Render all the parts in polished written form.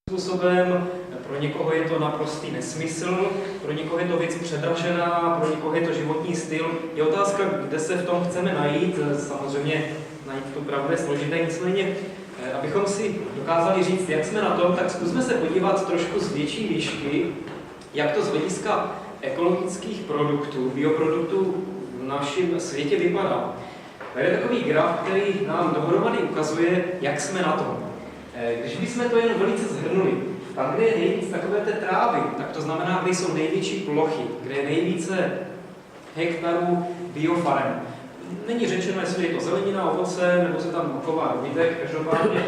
způsobem, pro někoho je to naprostý nesmysl, pro někoho je to věc předražená, pro někoho je to životní styl. Je otázka, kde se v tom chceme najít. Samozřejmě najít tu pravdu je složité, nicméně, abychom si dokázali říct, jak jsme na tom, tak zkusme se podívat trošku z větší výšky, jak to z hlediska ekologických produktů, bioproduktů v našem světě vypadá. Tady je takový graf, který nám dohromady ukazuje, jak jsme na tom. Když bychom to jen velice shrnuli, tam, kde je nejvíc takové té trávy, tak to znamená, kde jsou největší plochy, kde je nejvíce hektarů biofarem. Není řečeno, jestli je to zelenina, ovoce, nebo se tam chová dobytek, každopádně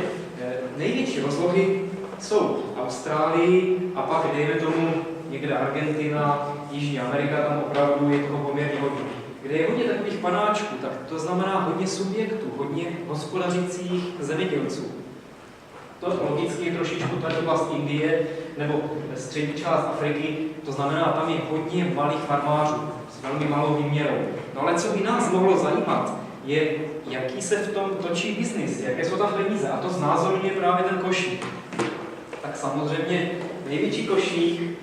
největší rozlohy jsou Austrálii a pak, dejme tomu, někde Argentina, Jižní Amerika, tam opravdu je toho poměrně hodně. Kde je hodně takových panáčků, tak to znamená hodně subjektů, hodně hospodařících zemědělců. To logicky je trošičku tady oblast Indie nebo střední část Afriky, to znamená, tam je hodně malých farmářů s velmi malou výměrou. No ale co by nás mohlo zajímat, je, jaký se v tom točí biznis, jaké jsou tam peníze, a to znázorňuje právě ten košík. Tak samozřejmě největší košík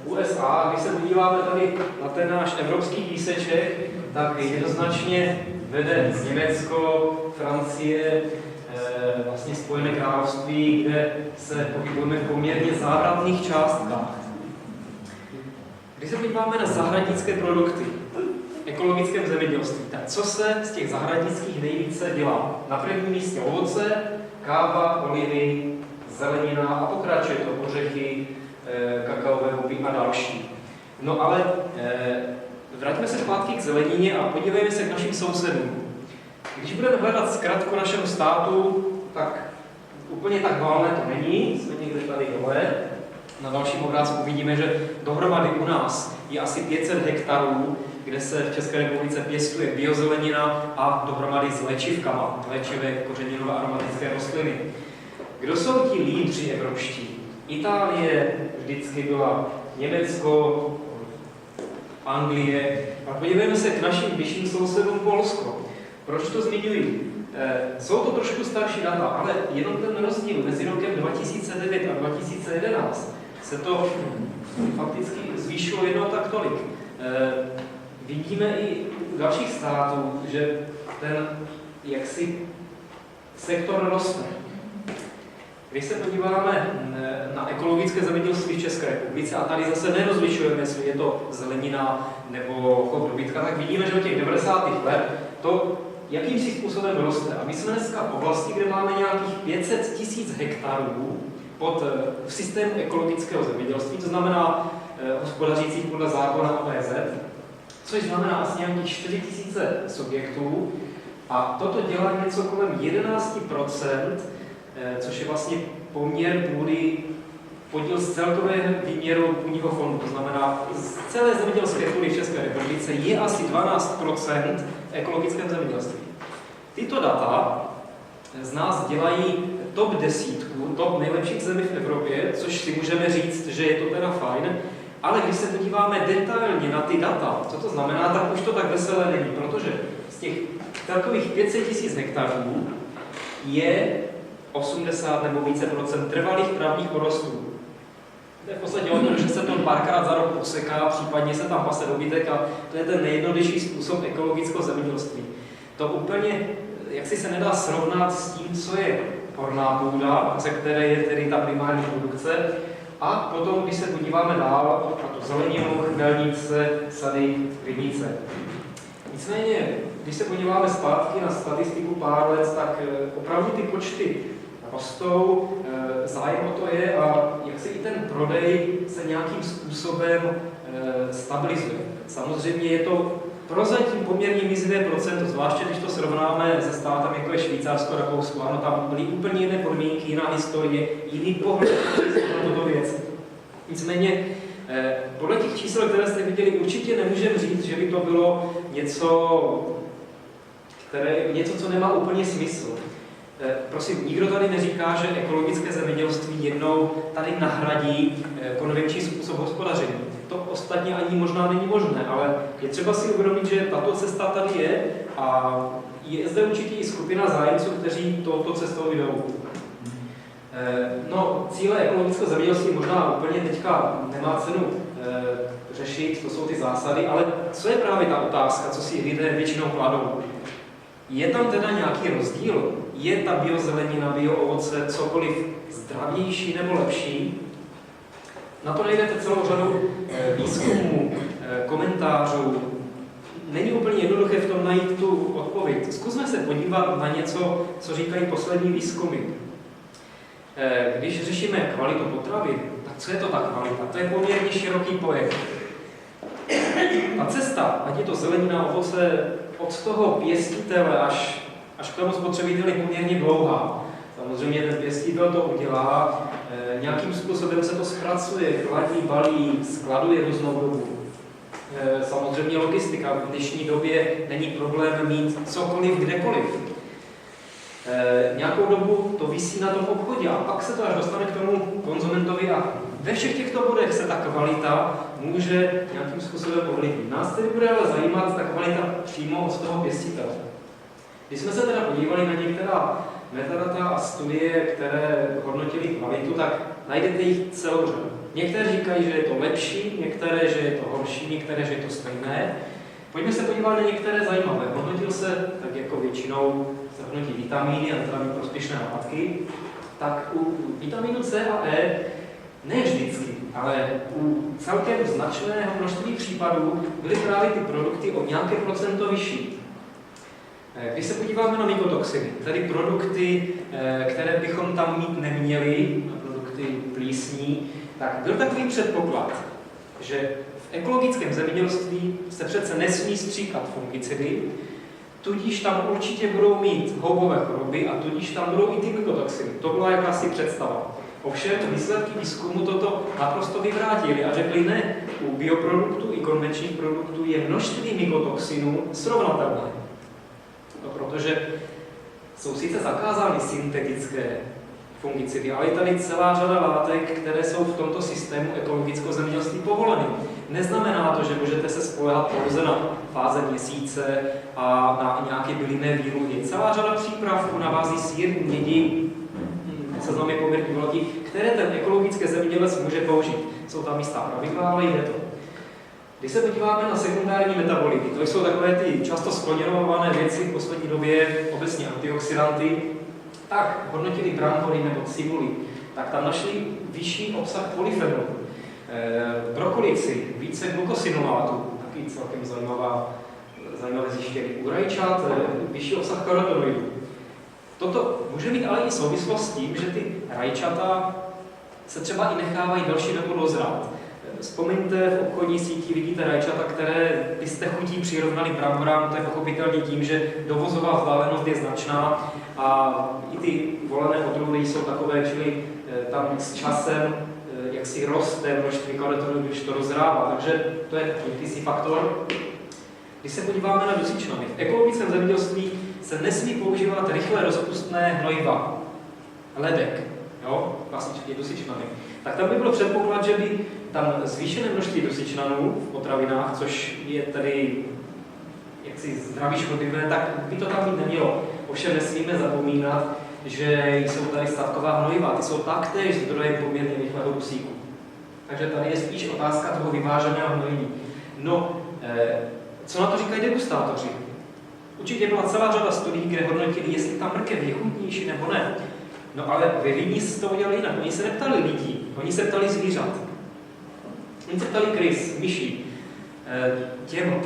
USA, když se podíváme tady na ten náš evropský píseček, tak jednoznačně vede Německo, Francie, vlastně Spojené království, kde se pohybujeme v poměrně závratných částkách. Když se podíváme na zahradnické produkty, ekologickém zemědělství, tak co se z těch zahradnických nejvíce dělá? Na prvním místě ovoce, káva, olivy, zelenina a pokračuje to ořechy, kakaové huby a další. No ale vraťme se zpátky k zelenině a podívejme se k našim sousedům. Když budeme hledat zkratku našemu státu, tak úplně tak válné to není, jsme někde tady dole. Na dalším obrázku vidíme, že dohromady u nás je asi 500 hektarů, kde se v České republice pěstuje biozelenina a dohromady s léčivkama, léčivé kořeninové aromatické rostliny. Kdo jsou ti lídři evropští? Itálie vždycky byla, Německo, Anglie. A podívejme se k našim vyšším sousedům Polsko. Proč to zmiňuji? Jsou to trošku starší data, ale jenom ten rozdíl mezi rokem 2009 a 2011 se to fakticky zvýšilo jednou tak tolik. Vidíme i u dalších států, že ten jaksi sektor roste. Když se podíváme na ekologické zemědělství v České republice, a tady zase nerozlišujeme, jestli je to zelenina nebo chov dobytka, tak vidíme, že od těch 90. let to jakýmsi způsobem roste. A my jsme dneska v oblasti, kde máme nějakých 500 000 hektarů v systému ekologického zemědělství, to znamená hospodařících podle zákona OEZ, což znamená asi nějakých 4 000 subjektů. A toto dělá něco kolem 11%, což je vlastně poměr půdy, podíl z celkového výměru půdního fondu, to znamená z celé zemědělské půdy v České republice je asi 12% v ekologickém zemědělství. Tyto data z nás dělají top 10, top nejlepších zemí v Evropě, což si můžeme říct, že je to teda fajn, ale když se podíváme detailně na ty data, co to znamená, tak už to tak veselé není, protože z těch takových 500 000 hektarů je 80 nebo více procent trvalých travních porostů. To je v podstatě o tom, že se to párkrát za rok useká, případně se tam pase dobytek a to je ten nejjednodušší způsob ekologického zemědělství. To úplně, jak si se nedá srovnat s tím, co je orná půda, ze které je tedy ta primární produkce. A potom, když se podíváme dál na tu zeleninu, chmelnice, sady, rybnice. Nicméně, když se podíváme zpátky na statistiku pár let, tak opravdu ty počty rostou, zájem o to je a jak se i ten prodej se nějakým způsobem stabilizuje. Samozřejmě je to prozatím poměrně mizivé procento, zvláště když to srovnáme se státem jako je Švýcarsko, Rakousko, ano, tam byly úplně jiné podmínky, jiná historie, jiný pohled na tuto věc. Nicméně, podle těch čísel, které jste viděli, určitě nemůžeme říct, že by to bylo něco, co nemá úplně smysl. Prosím, nikdo tady neříká, že ekologické zemědělství jednou tady nahradí konvenční způsob hospodaření. To ostatně ani možná není možné, ale je třeba si uvědomit, že tato cesta tady je a je zde určitě i skupina zájemců, kteří touto cestou jdou. No, cíle ekologického zemědělství možná úplně teďka nemá cenu řešit, to jsou ty zásady, ale co je právě ta otázka, co si lidé většinou kladou? Je tam teda nějaký rozdíl? Je ta biozelenina, bioovoce cokoliv zdravější nebo lepší? Na to najdete celou řadu výzkumů, komentářů. Není úplně jednoduché v tom najít tu odpověď. Zkusme se podívat na něco, co říkají poslední výzkumy. Když řešíme kvalitu potravy, tak co je to ta kvalita? To je poměrně široký pojem. Ta cesta, ať je to zelenina, ovoce, od toho pěstitele až k tomu spotřebiteli poměrně dlouhá. Samozřejmě ten pěstitel to udělá, nějakým způsobem se to zpracuje, chladí, balí, skladuje různou dobu. Samozřejmě logistika. V dnešní době není problém mít cokoliv kdekoliv. Nějakou dobu to visí na tom obchodě a pak se to až dostane k tomu konzumentovi a ve všech těchto bodech se ta kvalita může nějakým způsobem ovlivnit. Nás tedy bude ale zajímat ta kvalita přímo od toho pěstitele. Když jsme se teda podívali na některá metadata a studie, které hodnotily kvalitu, tak najdete jich celou řadu. Některé říkají, že je to lepší, některé, že je to horší, některé, že je to stejné. Pojďme se podívat na některé zajímavé. Hodnotil se, tak jako většinou se hodnotí vitamíny a zdraví prospěšné látky, tak u vitamínu C a E ne vždycky, ale u celkem značného množství případů byly právě ty produkty o nějaké procento vyšší. Když se podíváme na mykotoxiny, tedy produkty, které bychom tam mít neměli, produkty plísní, tak byl takový předpoklad, že v ekologickém zemědělství se přece nesmí stříkat fungicidy, tudíž tam určitě budou mít houbové choroby a tudíž tam budou i ty mykotoxiny. To byla jakási představa. Ovšem výsledky výzkumu toto naprosto vyvrátili a řekli ne, u bioproduktů i konvenčních produktů je množství mykotoxinů srovnatelné. No, protože jsou sice zakázány syntetické fungicidy, ale je tady celá řada látek, které jsou v tomto systému ekologického zemědělství povoleny. Neznamená to, že můžete se spoléhat pouze na fáze měsíce a na nějaké bylinné výluhy. Celá řada přípravků na bázi sír, mědi, seznam je poměrně velký, které ten ekologický zemědělec může použít. Jsou tam jistá pravidla, ale jde to. Když se podíváme na sekundární metabolity, to jsou takové ty často skloněrované věci v poslední době, obecně antioxidanty, tak hodnotili brambory nebo cibuly, tak tam našli vyšší obsah polyfenolů. Brokolici, více glukosinolátu, taky celkem zajímavé zjištění. U rajčat vyšší obsah karotenoidů. Toto může mít ale i souvislost s tím, že ty rajčata se třeba i nechávají další dobu dozrát. Vzpomeňte, v obchodní síti vidíte rajčata, které byste chutí přirovnali bramborám, to je pochopitelně tím, že dovozová vzdálenost je značná a i ty volené odrůdy jsou takové, čili tam s časem jak si roste množství karotenoidů, když to rozrává, takže to je jakýsi faktor. Když se podíváme na dusičnany, v ekologickém zemědělství se nesmí používat rychle rozpustné hnojiva, ledek, jo, klasické dusičnany. Tak tam by bylo předpoklad, že by tam zvýšené množství dusičnanů v potravinách, což je tedy jaksi zdraví škodlivé, tak by to tam mít nemělo. Ovšem nesmíme zapomínat, že jsou tady statková hnojiva, ty jsou taktéž zdrojem poměrně rychlého dusíku. Takže tady je spíš otázka toho vyváženého hnojení. No, co na to říkají degustátoři? Určitě byla celá řada studií, kde hodnotili, jestli ta mrkev je chutnější nebo ne. No ale ve Vídni si to udělali jinak. Oni se neptali lidí, oni se ptali zvířat. Oni se ptali krys, myší. Těm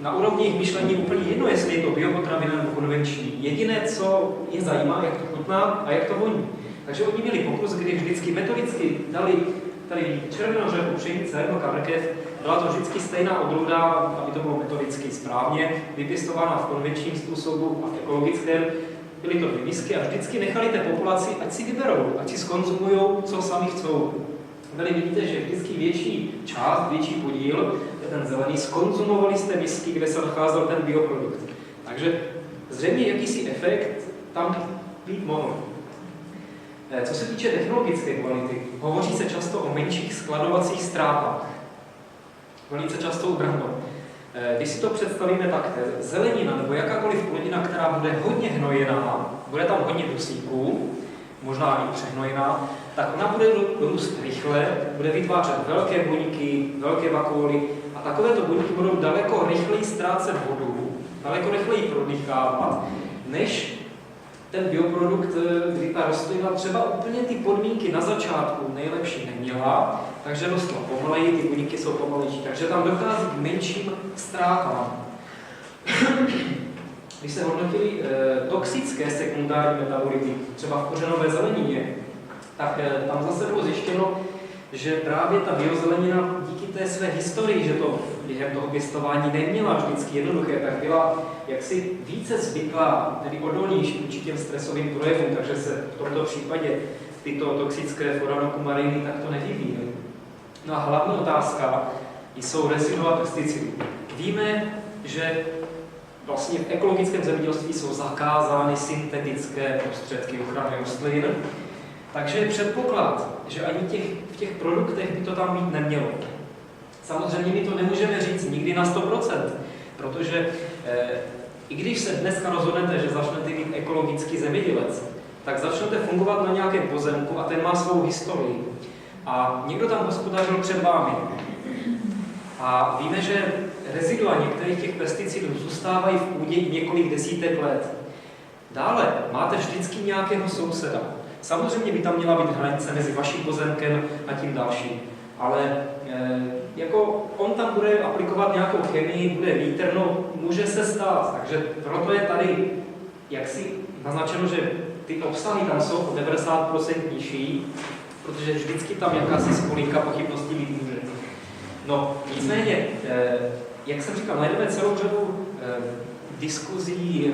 na úrovni jejich myšlení úplně jedno, jestli je to biopotravina nebo konvenční. Jediné, co je zajímá, jak to chutná a jak to voní. Takže oni měli pokus, kdy vždycky metodicky dali tady červenou řepu, pšenice nebo mrkev. Byla to vždycky stejná odrůda, aby to bylo metodicky správně, vypěstována v konvenčním způsobu a v ekologickém. Byly to 2 misky a vždycky nechali té populaci, ať si vyberou, ať si skonzumují, co sami chcou. Tady vidíte, že vždycky větší část, větší podíl, ten zelený, skonzumovali z té misky, kde se nacházel ten bioprodukt. Takže zřejmě jakýsi efekt tam být mohl. Co se týče technologické kvality, hovoří se často o menších skladovacích ztrátách. Velice často ubrhnou. Když si to představíme takto, zelenina nebo jakákoliv plodina, která bude hodně hnojená, bude tam hodně dusíků, možná i přehnojená, tak ona bude růst rychle, bude vytvářet velké buňky, velké vakuoly a takovéto buňky budou daleko rychleji ztrácet vodu, daleko rychleji prodýchávat, než ten bioprodukt, kdy ta rostlina třeba úplně ty podmínky na začátku nejlepší neměla, takže rostla pomaleji, ty buňky jsou pomalejší, takže tam dochází k menším ztrátám. Když se hodnotily toxické sekundární metabolity, třeba v kořenové zelenině, tak tam zase bylo zjištěno, že právě ta biozelenina díky té své historii, že to během toho pěstování neměla vždycky jednoduché, tak byla jaksi více zvyklá, tedy odolnější vůči těm stresovým projevům, takže se v tomto případě tyto toxické furanokumariny takto nevyvíjely. No a hlavní otázka jsou rezidua pesticidů. Víme, že vlastně v ekologickém zemědělství jsou zakázány syntetické prostředky ochrany rostlin, takže je předpoklad, že ani v těch produktech by to tam být nemělo. Samozřejmě my to nemůžeme říct nikdy na 100%, protože i když se dneska rozhodnete, že začnete být ekologický zemědělec, tak začnete fungovat na nějakém pozemku a ten má svou historii. A někdo tam hospodařil před vámi. A víme, že rezidua některých těch pesticidů zůstávají v půdě i několik desítek let. Dále máte vždycky nějakého souseda. Samozřejmě by tam měla být hranice mezi vaším pozemkem a tím dalším. Ale jako on tam bude aplikovat nějakou chemii, bude vítr, no může se stát. Takže proto je tady jaksi naznačeno, že ty obsahy tam jsou o 90% nižší, protože vždycky tam jakási spolínka pochybností být může. No, nicméně, jak jsem říkal, najdeme celou řadu diskuzí,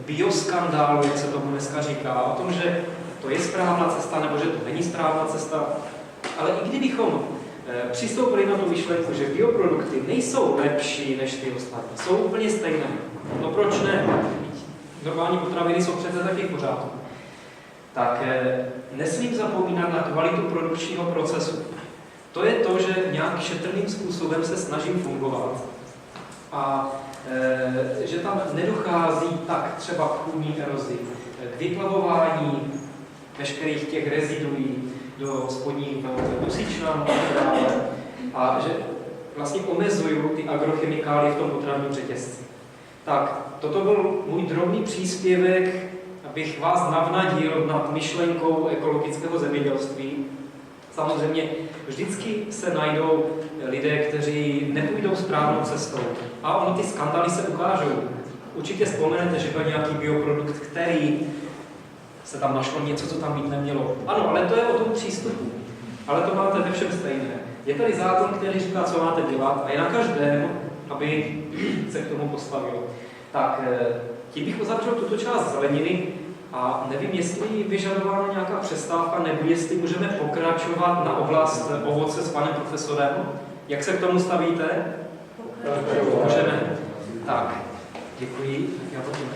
bioskandálu, jak se tomu dneska říká, o tom, že to je správná cesta, nebo že to není správná cesta. Ale i kdybychom přistoupili na tu myšlenku, že bioprodukty nejsou lepší než ty ostatní, jsou úplně stejné. No proč ne? Normální potraviny jsou přece taky v pořádku. Tak nesmím zapomínat na kvalitu produkčního procesu. To je to, že nějak šetrným způsobem se snažím fungovat a že tam nedochází tak třeba k půdní erozi, k vyplavování veškerých těch reziduí do spodních dusičnanů a že vlastně omezuju ty agrochemikálie v tom potravním řetězci. Tak, toto byl můj drobný příspěvek, abych vás navnadil nad myšlenkou ekologického zemědělství. Samozřejmě vždycky se najdou lidé, kteří nepůjdou správnou cestou. A ono ty skandály se ukážou. Určitě vzpomenete, že byl nějaký bioprodukt, který se tam našlo něco, co tam být nemělo. Ano, ale to je o tom přístupu. Ale to máte ve všem stejné. Je tady zákon, který říká, co máte dělat a je na každém, aby se k tomu postavilo. Tak, tím bych uzavřel tuto část zeleniny a nevím, jestli je vyžadována nějaká přestávka, nebo jestli můžeme pokračovat na oblast ovoce s panem profesorem. Jak se k tomu stavíte? Můžeme. Tak, děkuji. Já to tím